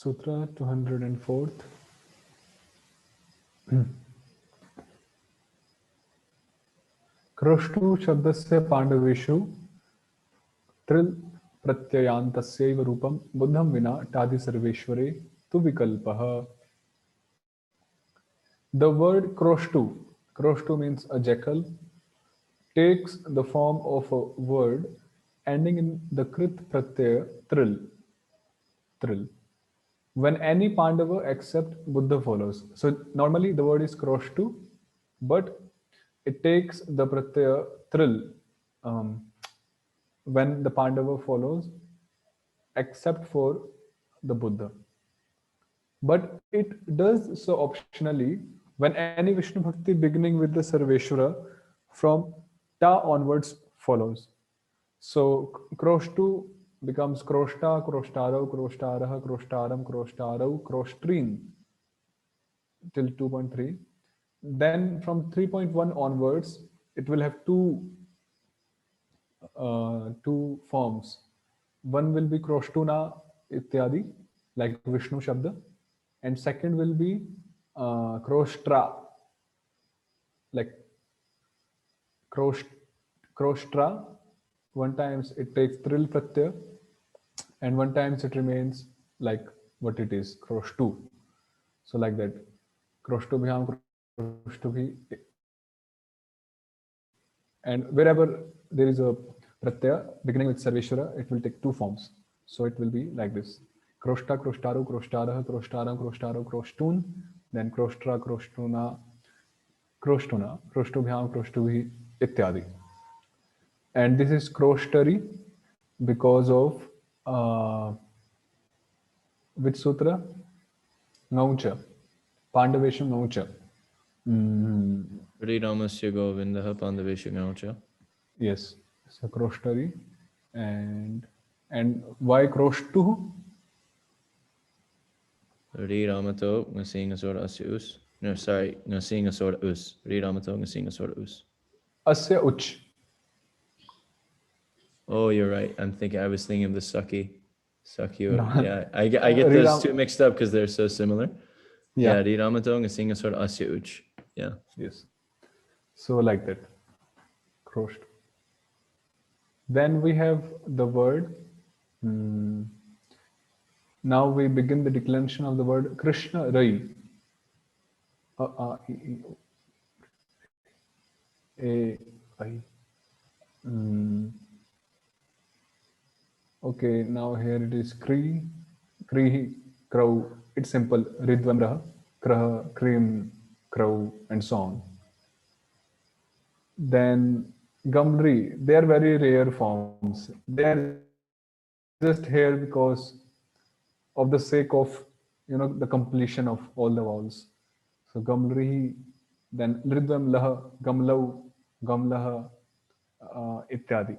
Sutra 204th. कृष्णु शब्दस्य पांडवेषु त्रिल प्रत्ययान्तस्यैव रूपं बुद्धं विना टादि सर्वेश्वरे तु विकल्पः. The word kroshtu means a jackal, takes the form of a word ending in the krit pratyaya tril. When any Pandava except Buddha follows. So normally the word is kroshtu, but it takes the pratyaya tril um, when the Pandava follows, except for the Buddha. But it does so optionally when any Vishnu Bhakti beginning with the Sarveshwara from Ta onwards follows. So Kroshtu becomes Kroshta, Kroshtaro, Kroshtaraha, Kroshtaram, Kroshtaro, Kroshtrin till 2.3. Then from 3.1 onwards, it will have two forms. One will be Kroshtuna ityadi, like Vishnu Shabda, and second will be Kroshtra, like Krosh, Kroshtra. One times it takes Tril Pratyaya, and one times it remains like what it is, Kroshtu. So like that, Kroshtu Bhyam, Kroshtu Bhi. And wherever there is a pratyaya beginning with Sarveshwara, it will take two forms. So it will be like this: Kroshta, Kroshtaru, Kroshtaraha, Kroshtaram, Kroshtaro, Kroshtun, then Kroshtra, Kroshtuna, Kroshtuna, Kroshtubhyam, Kroshtubhi, ityadi. And this is Kroshtari because of which sutra? Ngaucha. Pandaveshu Ngaucha. Ramasya Govindaha Pandaveshu Ngaucha. Yes, so Kroshtari. And why Kroshtu? Ramato Ngasingasora Asyus. No, sorry, Ngasingasora Us. Ramato Ngasingasora Us. Asya Uch. Oh, you're right. I was thinking of the Saki. No. Yeah, I get those two mixed up because they're so similar. Yeah. Ramato Ngasingasora Asya Uch. Yeah. Yes. So like that. Krosht. Then we have the word. Now we begin the declension of the word Krishna Rai. Okay, now here it is Kri, Crow. It's simple. Ridvam Raha, Kraha, Krim, Crow, and so on. Then Gamri, they are very rare forms. They are just here because of the sake of the completion of all the vowels. So Gamri, then Ridvam Laha, Gamlau, Gamlaha, ityadi.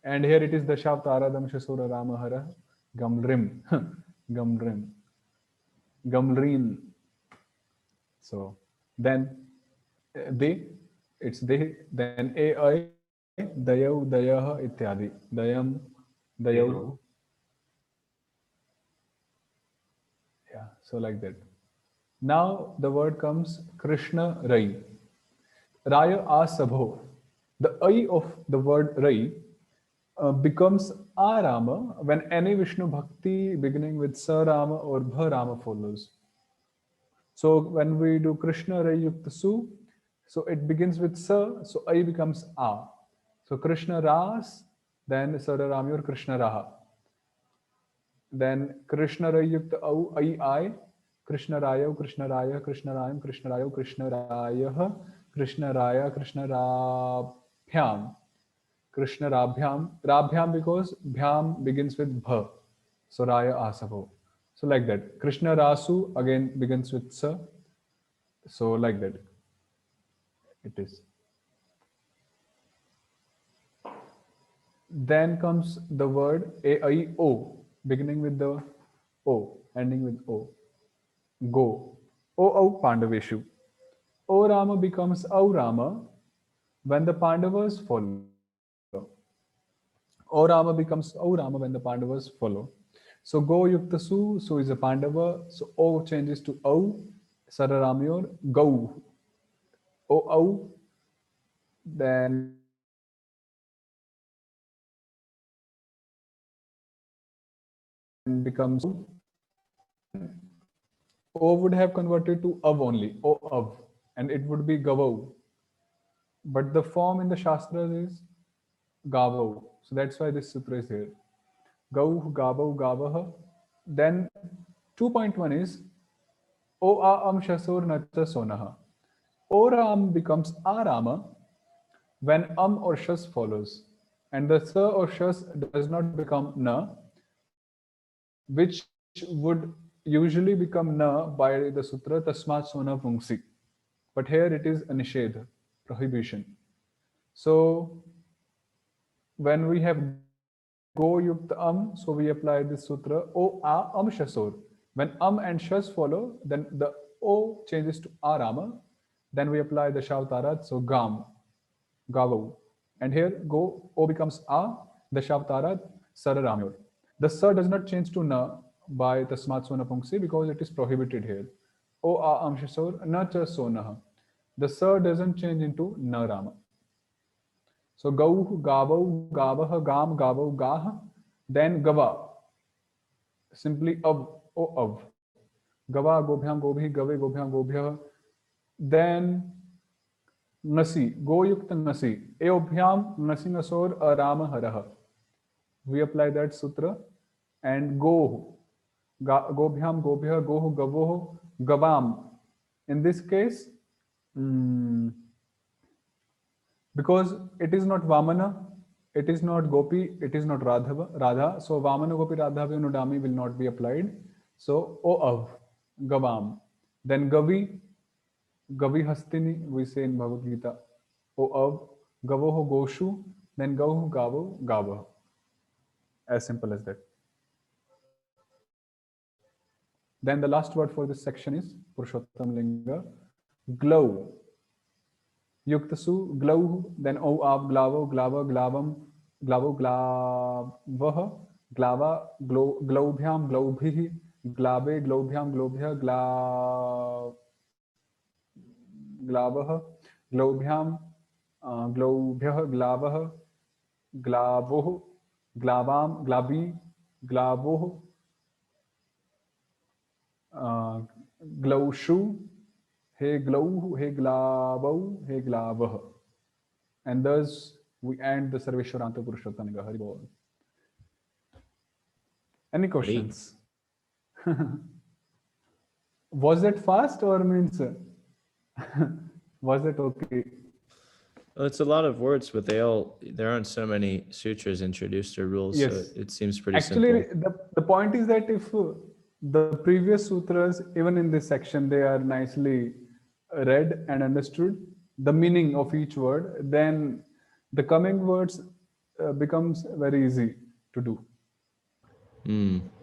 And here it is Dashavaradam Shasura Ramahara, Gamrim, Gamrim, Gamrin. So then they, it's they, then ai, dayau, dayaha, ityadi. Dayam, dayau. Yeah, so like that. Now the word comes Krishna Rai. Raya Asabho. The I of the word Rai becomes Arama when any Vishnu Bhakti beginning with Sarama or Bharama follows. So when we do Krishna Rai Yukta Su, so it begins with Sa, so I becomes A. So Krishna Ras, then Sararami or Krishna Raha. Then Krishna Rai Yukta Au, I, Krishna Raya, Krishna Raya, Krishna Rayam, Krishna Rayo, Krishna Raya, Krishna Raya, Krishna Rabhyam. Krishna Rabhyam. Rabhyam because Bhyam begins with Bha. So Raya Asavo. So like that. Krishna Rasu again begins with Sa. So like that. It is. Then comes the word A-I-O, beginning with the O, ending with O. Go. O Pandaveshu. O Rama becomes O Rama when the Pandavas follow. O Rama becomes O Rama when the Pandavas follow. So go yukta su, su is a Pandava. So O changes to O, Sararamyor, go. O O, then becomes O. Then O would have converted to Av only, O Av, and it would be Gavau. But the form in the Shastras is Gavau. So that's why this sutra is here. Gau, Gavau, Gavaha. Then 2.1 is O A Am Shasur Nacha Sonaha. O Ram becomes A Rama when or shas follows, and the sa or shas does not become na, which would usually become na by the sutra tasmat sona pungsi. But here it is a nishedha, prohibition. So when we have go yukt so we apply this sutra o a shasor. When and shas follow, then the o changes to a rama. Then we apply the shavtarat, so gam, gavau. And here go, o becomes a, the shavtarat, sararamyor. The sa does not change to na by tasmat sona pungsi because it is prohibited here. O a amshasor na cha sonah. The sa doesn't change into na rama. So gau, gavau, gavah, gam, gavau, gah. Then gava, simply av, o av. Gava, gobhyam, gobhi, gave, gobhyam, gobhyah. Then nasi, go yukta nasi. Eobhyam, nasi nasor, arama haraha. We apply that sutra. And go, gobhyam, gobhyah, goh, gavoh, gavam. In this case, because it is not Vamana, it is not Gopi, it is not Radha. So Vamana, Gopi, Radha, Nudami will not be applied. So O Av, Gavam. Then Gavi, Gavi Hastini, we say in Bhagavad Gita. O Av, Gavoho Goshu, then Gauhu Gavo Gava. As simple as that. Then the last word for this section is Purushottam Linga, glow. Yuktasu, glow, then O Av, glavo, glava, glavam, glavo, glavah, glava, globhyam, globhi, glave, globhyam, globhya, glavah, globhyam, globhyah, glavah, glavoh, glavam, glavi, glavoh, glaushu, he glau, he glavau, he glavah. And thus we end the Sarveshwaranta Purushottam Hari Bol. Any questions? Was that fast or means was it okay? Well, it's a lot of words, but there aren't so many sutras introduced or rules, Yes. so it seems pretty Actually, simple. the point is that if the previous sutras, even in this section, they are nicely read and understood, the meaning of each word, then the coming words becomes very easy to do.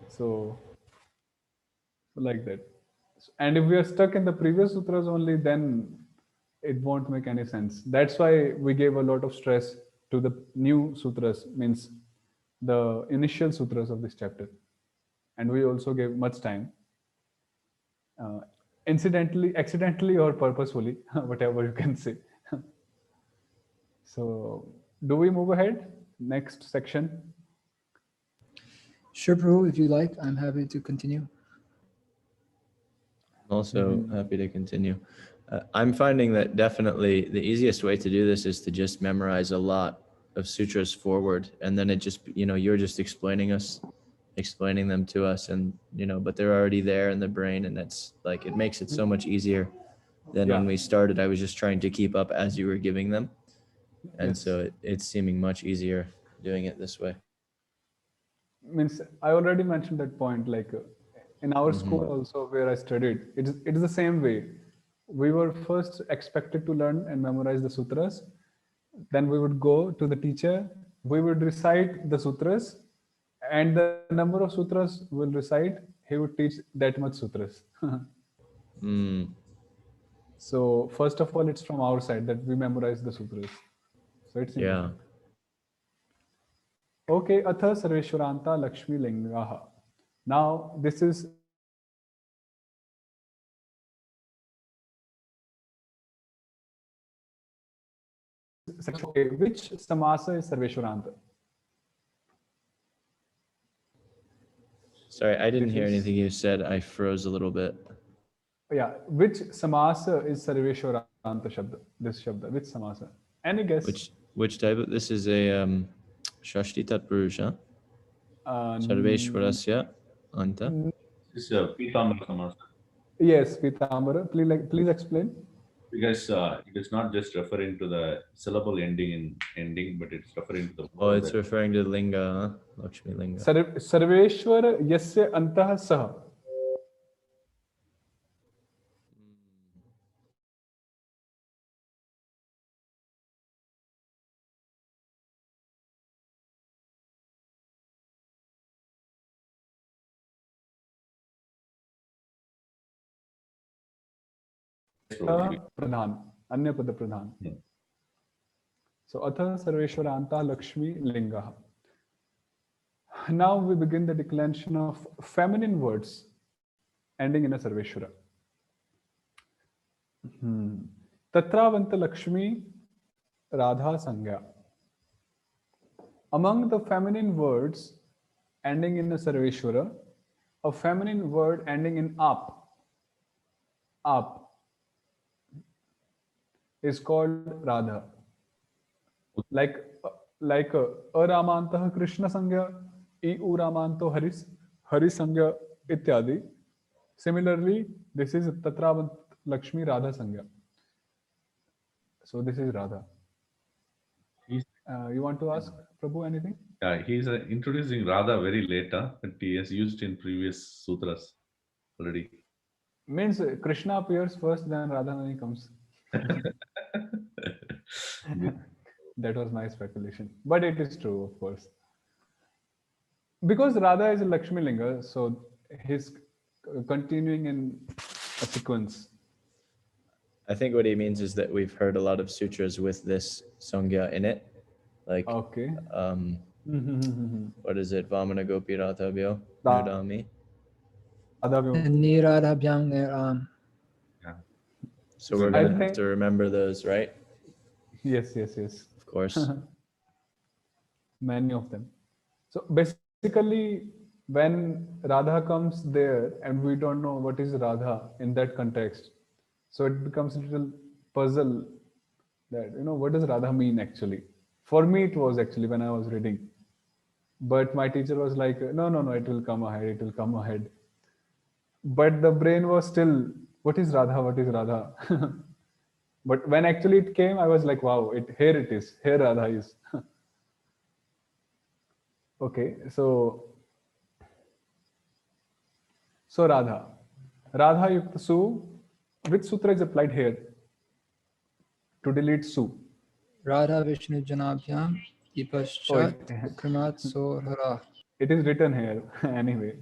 So, like that. And if we are stuck in the previous sutras only, then it won't make any sense. That's why we gave a lot of stress to the new sutras, means the initial sutras of this chapter. And we also gave much time. Incidentally, accidentally, or purposefully, whatever you can say. So, do we move ahead? Next section. Sure, Prabhu, if you like, I'm happy to continue. I'm also happy to continue. I'm finding that definitely the easiest way to do this is to just memorize a lot of sutras forward, and then it just, you're just explaining them to us, and but they're already there in the brain, and that's like, it makes it so much easier than when we started. I was just trying to keep up as you were giving them, and so it's seeming much easier doing it this way. Means I already mentioned that point, like in our school also where I studied, it is the same way. We were first expected to learn and memorize the sutras. Then we would go to the teacher, we would recite the sutras, and the number of sutras we'll recite, he would teach that much sutras. So first of all, it's from our side that we memorize the sutras. So it's important. Okay, atha sarveshwaranta lakṣmī-liṅga. Now this is okay, which samasa is Sarveshwaranta? Sorry, I didn't This hear is- anything you said. I froze a little bit. Yeah, which samasa is Sarveshwaranta shabda? This shabda, which samasa? Any guess? Which type of this is a Shashti Tatpurusha? Uh, Sarveshwarasya Anta. This is Pitambar Samasa. yes, Pitamara. Please explain. Because it is not just referring to the syllable ending in ending, but it's referring to the Oh, word it's referring to Linga, huh? Lakṣmī-liṅga. Sarveshwar yasya antah sah. Pradhan, Anya Pada Pradhan. So Atha Sarveshwaranta Lakshmi Linga. Now we begin the declension of feminine words ending in a Sarveshwara. Tatravanta Lakshmi Radha Sangya. Among the feminine words ending in a Sarveshwara, a feminine word ending in up, is called Radha. Like Aramantah Krishna Sangya, Uramanto Hari Sangya ityadi. Similarly, this is Tatravant Lakshmi Radha Sangya. So this is Radha. You want to ask Prabhu anything? he's introducing Radha very late, but he has used in previous sutras already. Means Krishna appears first, then Radharani comes. That was my speculation, but it is true, of course. Because Radha is a lakṣmī-liṅga, so he's continuing in a sequence. I think what he means is that we've heard a lot of sutras with this sangya in it. Like, Okay. what is it? Vamana Gopi Radhabhyo Ra- Nudami. Niradhabhyam Niram. So we're I going to have think- to remember those, right? Yes. Of course. Many of them. So basically, when Radha comes there and we don't know what is Radha in that context, so it becomes a little puzzle that, what does Radha mean actually? For me, it was actually when I was reading. But my teacher was like, no, it will come ahead. But the brain was still, what is Radha? But when actually it came, I was like, wow, here it is. Here Radha is. Okay, so Radha Yukta Su, which sutra is applied here to delete Su? Radha Vishnu Janabhyam Oh, Ipaschat Krimat Sorhara. it is written here anyway.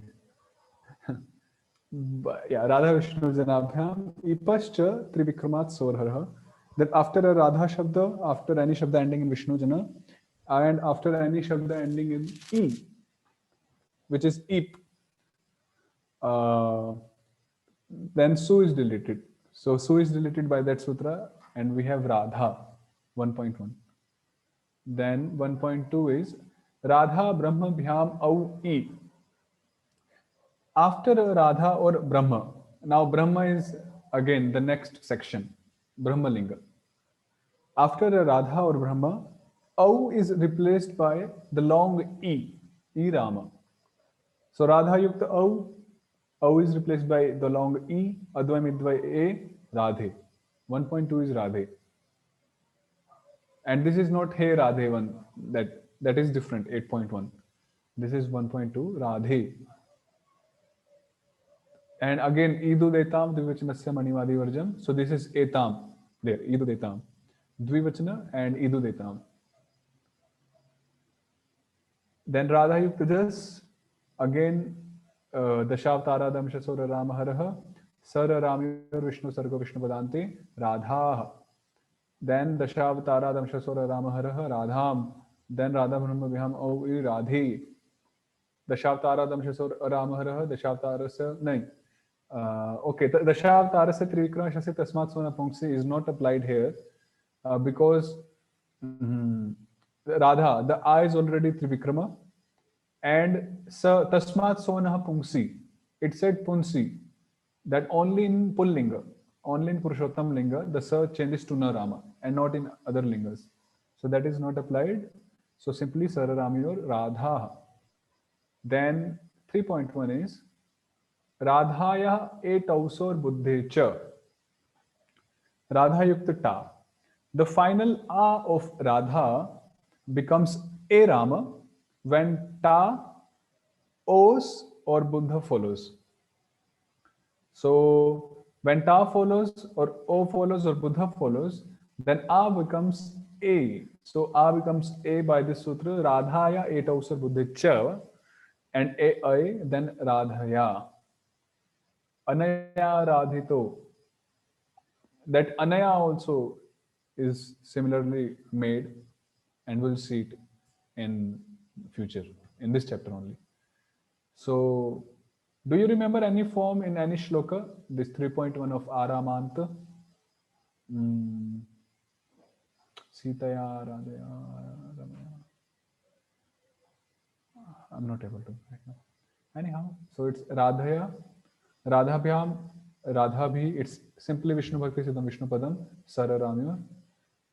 But yeah, Radha Vishnu Janabhyam Ipascha Trivikramat Sorhara. Then after a Radha Shabda, after any Shabda ending in Vishnu Jana, and after any Shabda ending in E, which is Ip, then Su is deleted. So Su is deleted by that sutra, and we have Radha 1.1. Then 1.2 is Radha Brahma Bhyam Au E. After Radha or Brahma, now Brahma is again the next section, Brahma-liṅga. After Radha or Brahma, Au is replaced by the long E, Rama. So Radha Yukta Au is replaced by the long E, Advai Midvai A, Radhe. 1.2 is Radhe. And this is not Hey Radhe 1, that is different, 8.1. This is 1.2, Radhe. And again, Idu Detam, Dvivachanasya Manivadi Varjam. So this is Etam, there, Idu Detam. Dvivachana and Idu Detam. Then Radha Yuktajas, again, Dashavtaradam Shasura Ramaharaha, Sara Ramyur Vishnu Sarga Vishnu Padante, Radha. Then Dashavtaradam Shasura Ramaharaha, Radham. Then Radha Brahma Viham Au Radhe. दशावतारादंशसो रामहरः दशावतारस्य नहीं. Okay, दशावतारस्य त्रिविक्रमशस्य तस्मात् सो नपुंसि is not applied here because Radha, the I is already Trivikrama, and tasmat sonah pungsi. It said punsi, that only in Pullinga, only in Purushottam Linga, the sa changes to Narama and not in other lingas. So that is not applied. So simply Sararami or Radha. Then 3.1 is Radhaya etausor buddhe cha. Radha yukta ta. The final A of Radha becomes a Rama when ta, os or buddha follows. So when ta follows or o follows or buddha follows, then a becomes a. So a becomes a by this sutra, Radhaya etausar buddhe cha, and a then Radhaya. Anaya radhito. That anaya also is similarly made, and we'll see it in future, in this chapter only. So, do you remember any form in any shloka? This 3.1 of Aramanta. Sitaya, Radhaya, Ramaya. I'm not able to right now. Anyhow, so it's Radhaya, Radhabhyam, Radhabhi, it's simply Vishnu Bhakti Siddham Vishnu Padam, Sararamya.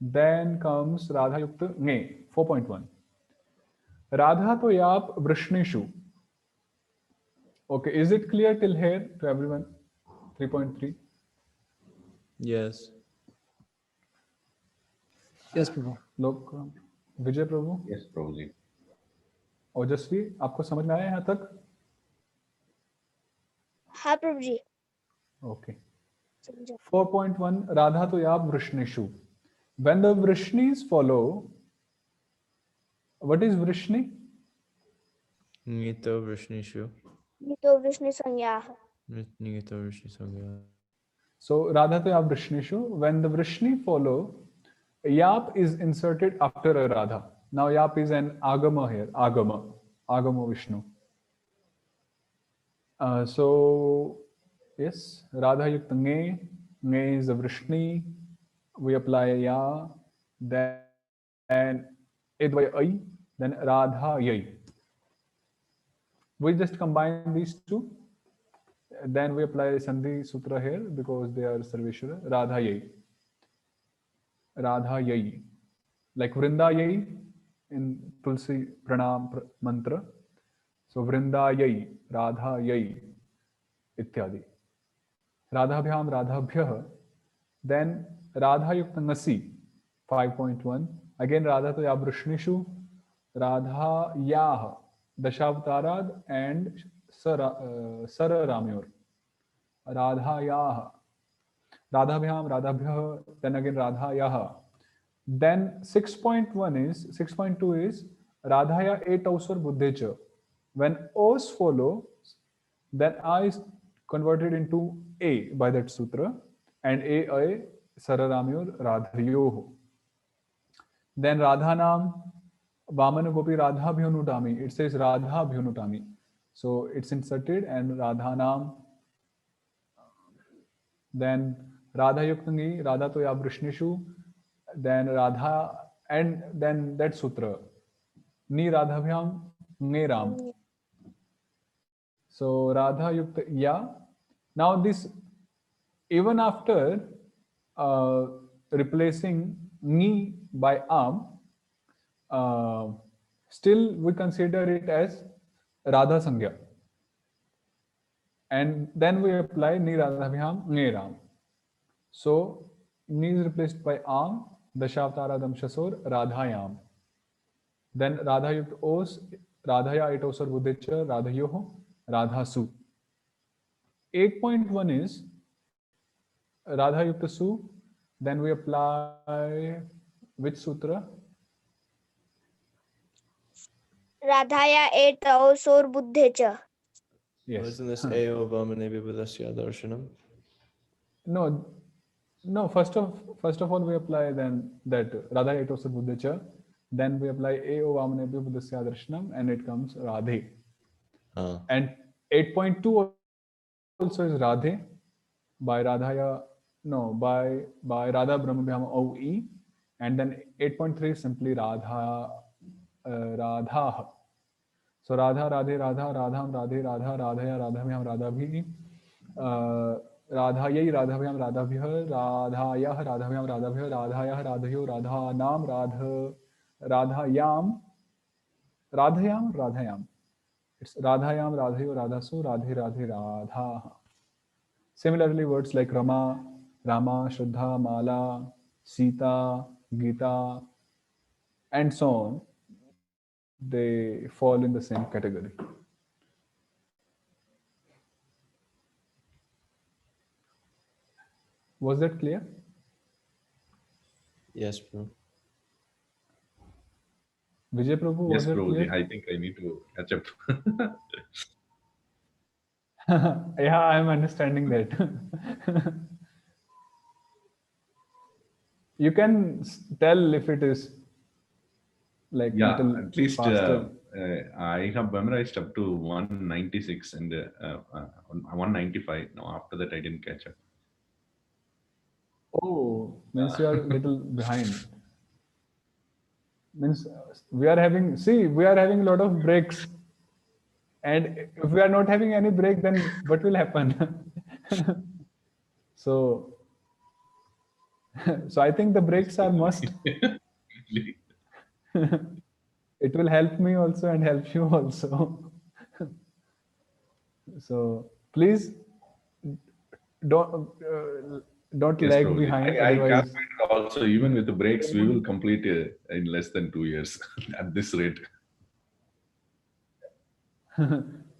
Then comes Radha Yukta Nge, 4.1. Radha to yap Vrishnishu. Okay, is it clear till here to everyone? 3.3. Yes. Yes, Prabhu. लोग विजय प्रभु Yes, Prabhuji. ओजस्वी आपको समझ में आया यहाँ तक? हाँ प्रभु जी. Okay. समझा. 4.1 Radha to yap Vrishnishu. When the Vrishnis follow, what is Vrishni? Nito Vrishnishu. तो विष्णु संज्ञा. Nito Vrishnisangya. So Radha to yap Vrishnishu. When the Vrishni follow, yap is inserted after a Radha. Now yap is an agama here. Agama Vishnu. So yes, Radha yukta nge is the Vrishni. We apply ya, then idvaya ai, then Radha yai. We just combine these two. Then we apply Sandhi Sutra here because they are Sarveshwara. Radha yai. Radha yai. Like Vrinda yai in Tulsi Pranam mantra. So Vrinda yai, Radha yai, ityadi. Radhabhyam, Radhabhyah. Then Radha yukta nasi, 5.1. Again Radha to ya Vrishnishu, Radha yah, Dashavatārād and Sararamyor. Radha yah. Radhabhyam, Radhabhyah, then again Radha yah. Then 6.2 is Radhaya etausar buddhecha. When O's follow, then I is converted into A by that sutra, and A Sararamyor Radhayoho. Then Radhanam, Vamana Gopi Radha Bhyonutami. It says Radha Bhyonutami. So it's inserted and Radhanam. Then Radha Yuktangi, Radha Toya Vrishnishu. Then Radha, and then that sutra. Ni Radhabhyam Nge Ram. So Radha Yukta Ya. Now this, even after replacing Ni by Am, still we consider it as Radha Sangya. And then we apply Ni Radhabhyam Nge Ram. So Ni is replaced by Am, Dashavatārādam Shasor, Radhayam. Then Radha Yukt Os, Radhaya Etosar Buddhecha, Radhayoho, Radhasu. 8.1 is Radha Yukta Su. Then we apply which sutra? राधाया एट औसोर बुद्धे च. Yes. Wasn't this Eo Vamanebhi Budasya Darshanam? No. First of all, we apply then that Radha Etosar Buddhecha. Then we apply Eo Vamanebhi Budasya Darshanam, and it comes Radhe. And 8.2 also is Radhe by Radhaya, no, by Radha Brahmabhyam OE. And then 8.3 is simply Radha, Radha. So Radha, Radhe, Radha, Radham, Radhe, Radha, Radhaya, Radhabhyam, Radhabhi, Radhayai, Radhabhyam, Radhabhyah, Radhayah, Radhabhyam, Radhabhyah, Radhayah, Radhayo, Radhanam, Radhayam, Radhayam. It's Radhayam, Radhayo, Radhasu, Radhe, Radhe, Radha. Similarly, words like Rama, Rama, Shraddha, Mala, Sita, Gita, and so on, they fall in the same category. Was that clear? Yes, bro. Vijay Prabhu, Yes, was that Prabhuji. clear? I think I need to catch up. Yeah, I'm understanding that. You can tell if it is like Yeah, little at least faster. I have memorized up to 196 and 195. No, after that I didn't catch up. Oh, means you are little behind. Means we are having, see, we are having a lot of breaks. And if we are not having any break, then what will happen? So, so I think the breaks are must. It will help me also and help you also. So please don't Yes, lag Prabhuji. behind. I Otherwise, calculated also, even with the breaks, we will complete in less than 2 years at this rate.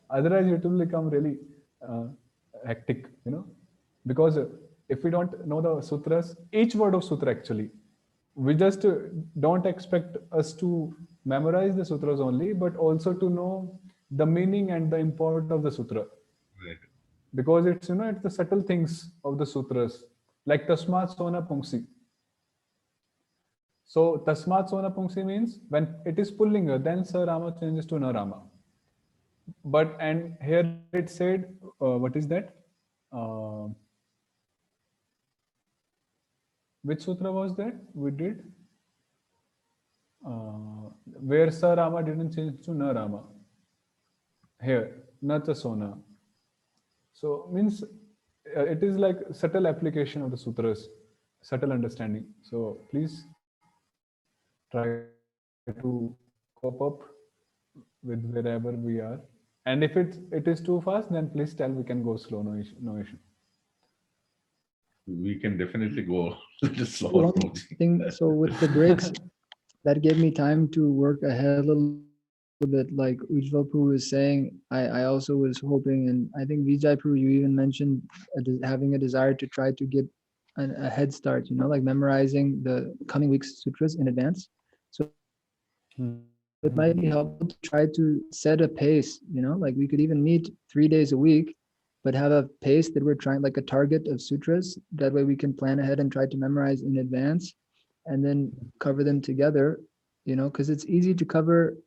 otherwise it will become really hectic, because if we don't know the sutras, each word of sutra actually, we just don't expect us to memorize the sutras only, but also to know the meaning and the import of the sutra. Right. Because it's it's the subtle things of the sutras, like tasmat sona pungsi. So tasmat sona pungsi means when it is pullinga, then Sa Rama changes to Na Rama. But and here it said, what is that? Uh, which sutra was that we did? Where Sa Rama didn't change to Na Rama. Here, Nata Sona. So means it is like subtle application of the sutras, subtle understanding. So please try to cope up with wherever we are. And if it is too fast, then please tell, we can go slow, no issue. No issue. We can definitely go a little So slower, one Prabhuji. thing, so with the breaks, that gave me time to work ahead a little bit. Like Ujjwal Prabhu was saying, I also was hoping, and I think Vijay Prabhu, you even mentioned having a desire to try to get a head start, like memorizing the coming week's sutras in advance. So it might be helpful to try to set a pace, like we could even meet 3 days a week, but have a pace that we're trying, like a target of sutras. That way we can plan ahead and try to memorize in advance and then cover them together, because it's easy to cover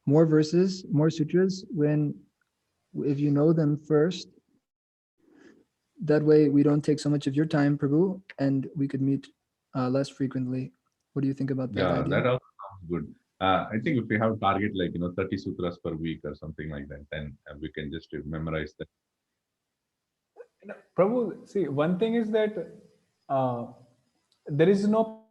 more verses, more sutras if you know them first. That way we don't take so much of your time, Prabhu, and we could meet less frequently. What do you think about that Yeah, idea? that also sounds good. I think if we have target like 30 sutras per week or something like that, then we can just memorize that. Prabhu, see, one thing is that there is no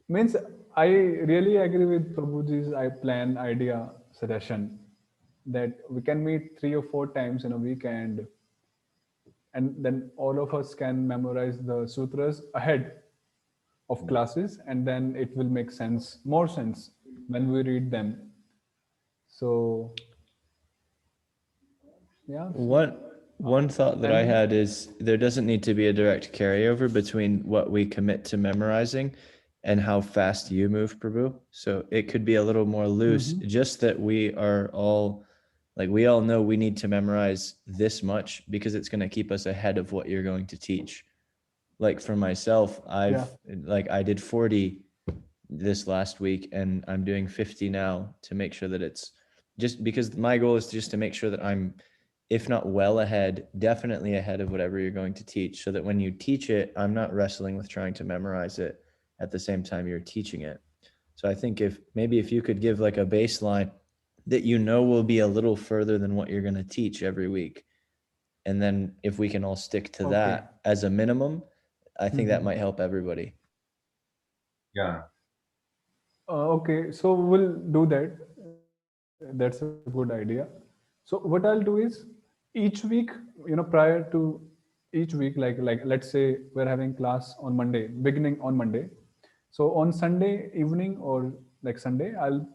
means I really agree with Prabhuji's idea suggestion that we can meet 3 or 4 times in a week, and then all of us can memorize the sutras ahead of classes, and then it will make more sense when we read them. So yeah. One thought that I had is there doesn't need to be a direct carryover between what we commit to memorizing and how fast you move, Prabhu. So it could be a little more loose, just that we are all like, we all know we need to memorize this much because it's going to keep us ahead of what you're going to teach. Like for myself, I did 40 this last week and I'm doing 50 now to make sure that it's just because my goal is just to make sure that I'm, if not well ahead, definitely ahead of whatever you're going to teach, so that when you teach it, I'm not wrestling with trying to memorize it at the same time you're teaching it. So I think if you could give like a baseline that you know will be a little further than what you're going to teach every week, and then if we can all stick to that as a minimum, I think that might help everybody. Yeah. Okay, so we'll do that. That's a good idea. So what I'll do is each week, prior to each week, like let's say we're having class on Monday, beginning on Monday. So on Sunday evening or like Sunday, I'll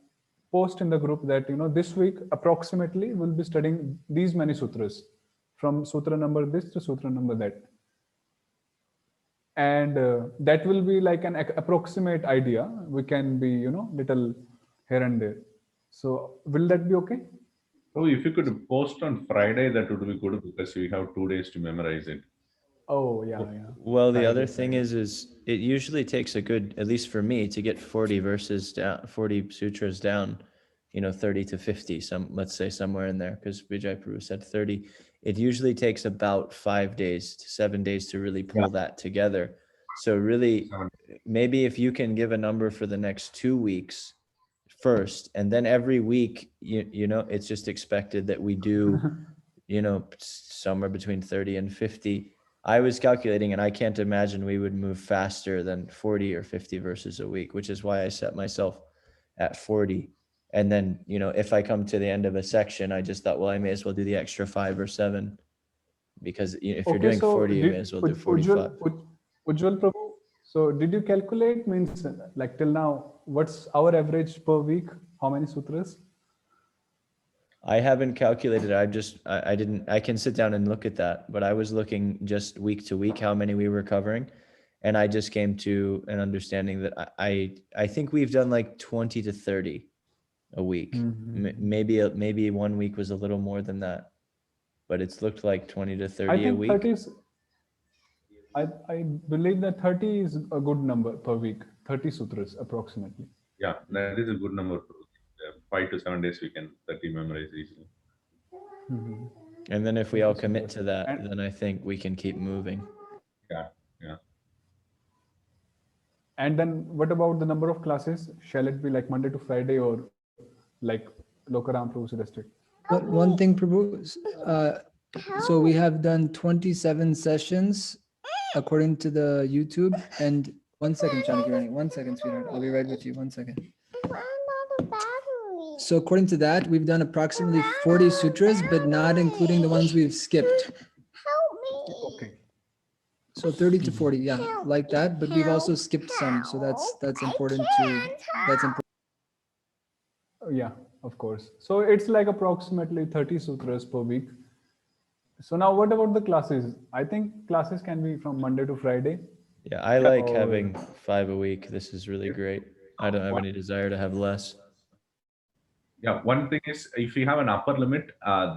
post in the group that this week approximately we'll be studying these many sutras, from sutra number this to sutra number that, and that will be like an approximate idea. We can be little here and there. So will that be okay? So if you could post on Friday, that would be good because we have 2 days to memorize it. Oh yeah. Well, the other Friday. thing is it usually takes a good, at least for me, to get 40 verses down, 40 sutras down, 30 to 50, let's say somewhere in there, because Vijay Prabhu said 30. It usually takes about 5 days to 7 days to really pull that together. So really, maybe if you can give a number for the next 2 weeks first, and then every week, it's just expected that we do, somewhere between 30 and 50. I was calculating, and I can't imagine we would move faster than 40 or 50 verses a week, which is why I set myself at 40. And then, if I come to the end of a section, I just thought, well, I may as well do the extra 5 or 7, because if you're doing 40, you may as well do 45. Ujjwal Prabhu, so did you calculate, means like till now, what's our average per week? How many sutras? I haven't calculated. I didn't, I can sit down and look at that, but I was looking just week to week, how many we were covering. And I just came to an understanding that I think we've done like 20 to 30 a week. Maybe 1 week was a little more than that, but it's looked like 20 to 30 I think a week. 30 is, I believe that 30 is a good number per week, 30 sutras approximately. Yeah, that is a good number. 5 to 7 days we can 30 memorize easily. And then if we all commit to that, then I think we can keep moving. Yeah. And then what about the number of classes? Shall it be like Monday to Friday or like Lokaram Prabhu suggested? One thing, Prabhu, so we have done 27 sessions according to the YouTube. And 1 second, Chanakirani, 1 second, sweetheart. I'll be right with you. 1 second. So according to that, we've done approximately 40 sutras, but not including the ones we've skipped. Okay. So 30 to 40, yeah, like that. But we've also skipped some, so that's important to. That's important. Yeah, of course. So it's like approximately 30 sutras per week. So now what about the classes? I think classes can be from Monday to Friday. Yeah, I like having 5 a week. This is really great. I don't have any desire to have less. Yeah, one thing is if we have an upper limit,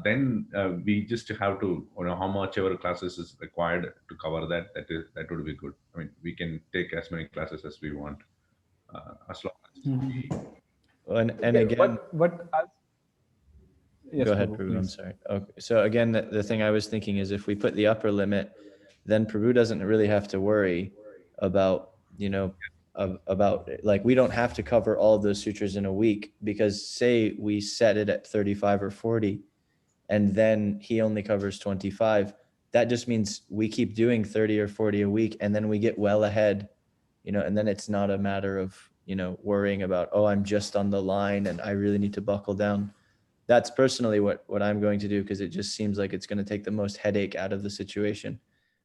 then we just have to, how much ever classes is required to cover that. That would be good. I mean, we can take as many classes as we want, as long as we. And again, Yes, go ahead, Prabhu, Prabhu. I'm please. sorry. Okay. So again, the thing I was thinking is if we put the upper limit, then Prabhu doesn't really have to worry about, about like, we don't have to cover all of those sutras in a week, because say we set it at 35 or 40 and then he only covers 25. That just means we keep doing 30 or 40 a week, and then we get well ahead, and then it's not a matter of, worrying about, oh, I'm just on the line and I really need to buckle down. That's personally what I'm going to do, because it just seems like it's going to take the most headache out of the situation.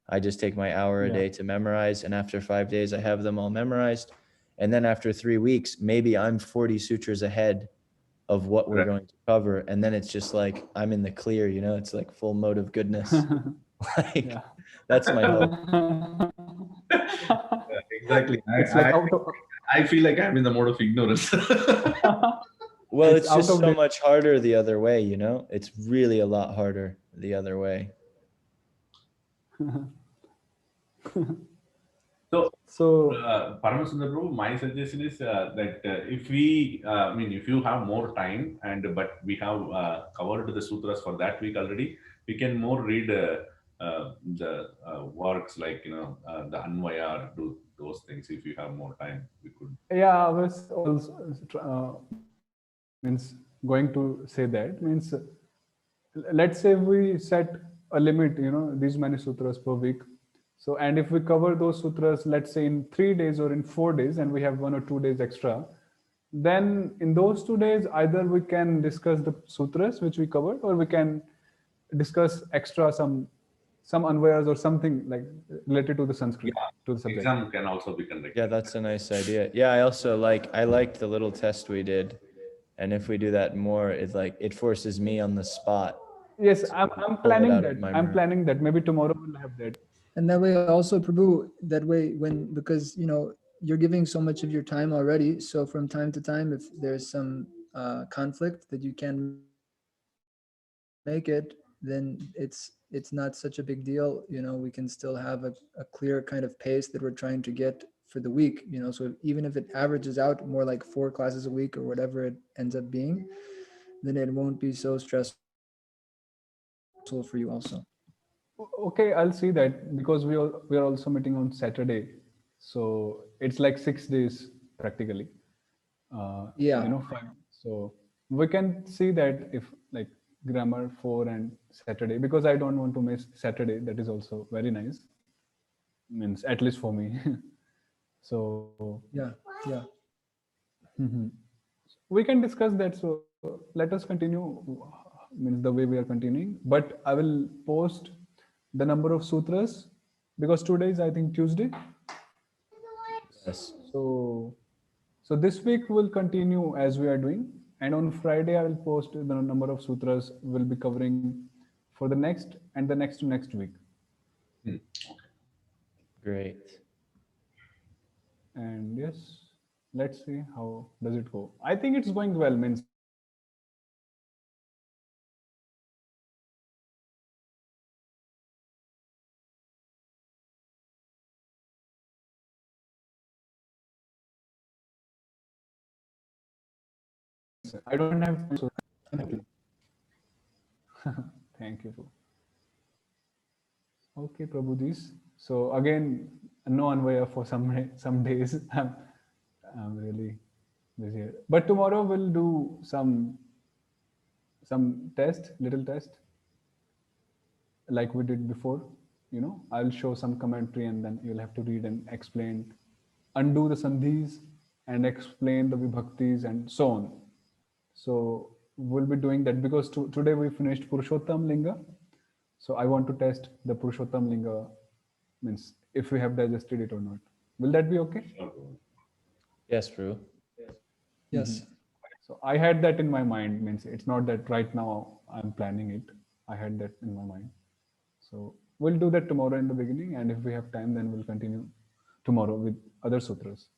I just take my hour a day to memorize, and after 5 days, I have them all memorized. And then after 3 weeks, maybe I'm 40 sutras ahead, of what we're Right. going to cover, and then it's just like I'm in the clear, you know, it's like full mode of goodness. Like Yeah. that's my hope. Exactly. It's like out of I feel like I'm in the mode of ignorance. Well, It's it's out just of so date. much harder the other way, you know? It's really a lot harder the other way. So, So Paramasundar Prabhu, my suggestion is that if we, I mean, if you have more time but we have covered the sutras for that week already, we can more read the works like the Anvaya, or do those things. If you have more time, we could. yeah, I was also means going to say that means let's say we set a limit, these many sutras per week. So, and if we cover those sutras, let's say in 3 days or in 4 days, and we have 1 or 2 days extra, then in those 2 days, either we can discuss the sutras which we covered, or we can discuss extra some anvayas or something like related to the Sanskrit, to the subject. Exam can also be conducted. Yeah, that's a nice idea. Yeah, I liked the little test we did. And if we do that more, it forces me on the spot. Yes, I'm pull it planning out that. of my I'm memory. planning that. Maybe tomorrow we'll have that. And that way also, Prabhu, that way because you're giving so much of your time already, so from time to time, if there's some conflict that you can make it, then it's not such a big deal. We can still have a clear kind of pace that we're trying to get for the week. So even if it averages out more like 4 classes a week or whatever it ends up being, then it won't be so stressful for you also. Okay, I'll see that because we are also meeting on Saturday, so it's like 6 days practically. Yeah. 5. So we can see that if like grammar 4 and Saturday, because I don't want to miss Saturday. That is also very nice. Means at least for me. So Yeah. mhm. We can discuss that. So let us continue. Means the way we are continuing. But I will post the number of sutras because today is I think Tuesday. Yes. So this week we'll continue as we are doing, and on Friday I will post the number of sutras we'll be covering for the next and the next to next week. Hmm. Great. And yes, let's see how does it go. I think it's going well. Means I don't have time, so I'm happy. thank you. Okay, Prabhujis. So again, no Anvaya for some days. I'm really busy here. But tomorrow we'll do some test, little test, like we did before. I'll show some commentary, and then you'll have to read and explain, undo the sandhis, and explain the vibhaktis and so on. So we'll be doing that because today we finished Purushottam Linga. So I want to test the Purushottam Linga, means if we have digested it or not. Will that be okay? Yes, Prabhu. Yes. So I had that in my mind. Means it's not that right now I'm planning it. I had that in my mind. So we'll do that tomorrow in the beginning, and if we have time, then we'll continue tomorrow with other sutras.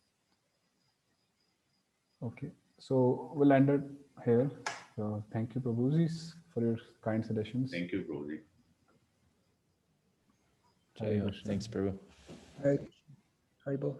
Okay. So we'll end it here. So thank you, Prabhujis, for your kind suggestions. Thank you, Prabhuji. Hare Krishna. Thanks, Prabhu. All right. Haribol.